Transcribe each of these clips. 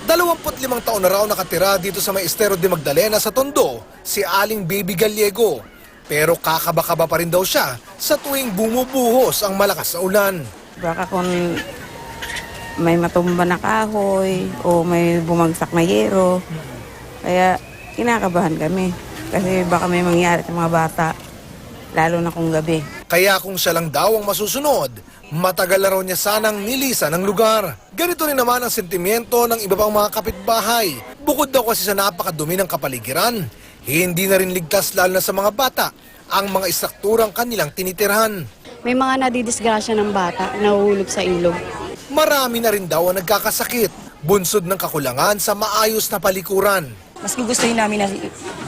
25 taon na raw nakatira dito sa may Estero de Magdalena sa Tondo, si Aling Baby Gallego. Pero kakaba-kaba pa rin daw siya sa tuwing bumubuhos ang malakas na ulan. Baka kung may matumba na kahoy o may bumagsak na yero, kaya kinakabahan kami. Kasi baka may mangyari sa mga bata, lalo na kung gabi. Kaya kung siya lang daw ang masusunod, matagal na raw niya sanang nilisan ng lugar. Ganito rin naman ang sentimiento ng iba pang mga kapitbahay. Bukod daw kasi sa napakadumi ng kapaligiran, hindi na rin ligtas lalo na sa mga bata ang mga istrukturang kanilang tinitirhan. May mga nadidisgrasya ng bata, nahuhulog sa ilog. Marami na rin daw ang nagkakasakit, bunsod ng kakulangan sa maayos na palikuran. Mas gugustuhin namin na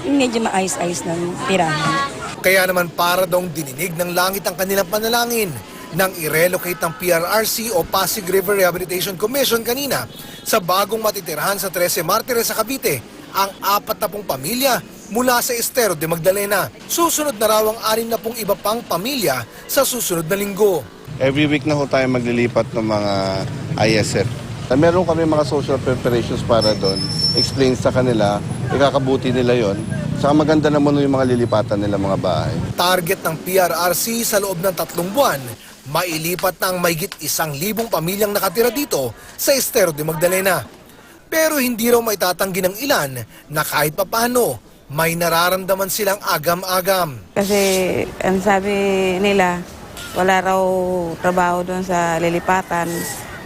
yung medyo maayos-ayos ng tirahan. Kaya naman para daw dininig ng langit ang kanilang panalangin nang i-relocate ng PRRC o Pasig River Rehabilitation Commission kanina sa bagong matitirhan sa 13 Martires sa Cavite ang 40 pamilya mula sa Estero de Magdalena. Susunod na raw ang 60 iba pang pamilya sa susunod na linggo. Every week na ho tayo maglilipat ng mga ISF. Meron kami mga social preparations para doon. Explain sa kanila, ikakabuti nila yon. Saka maganda naman yung mga lilipatan nila mga bahay. Target ng PRRC sa loob ng 3 buwan, mailipat na ang mahigit 1,000 pamilyang nakatira dito sa Estero de Magdalena. Pero hindi raw maitatanggi ng ilan na kahit papano, may nararamdaman silang agam-agam. Kasi ang sabi nila, wala raw trabaho doon sa lilipatan.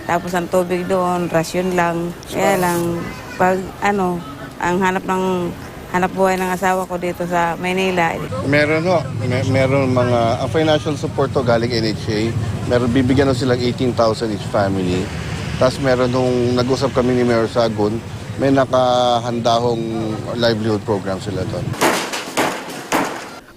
Tapos ang tubig doon, rasyon lang. Kaya lang, pag ang hanap buhay ng asawa ko dito sa Maynila. Meron ho, meron mga financial support to galing NHA. Meron bibigyan ho silang 18,000 each family. Tapos meron nung nag-usap kami ni Mayor Sagun, may nakahandahong livelihood program sila doon.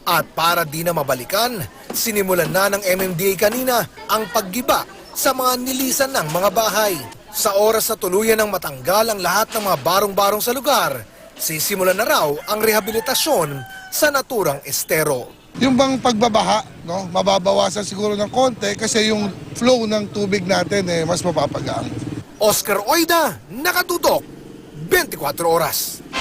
At para di na mabalikan, sinimulan na ng MMDA kanina ang paggiba sa mga nilisan ng mga bahay. Sa oras na tuluyan ng matanggal ang lahat ng mga barong-barong sa lugar, sisimulan na raw ang rehabilitasyon sa naturang estero. Yung bang pagbabaha, no, mababawasan siguro ng konti kasi yung flow ng tubig natin mas mapapagaan. Oscar Oida, nakatutok, 24 oras.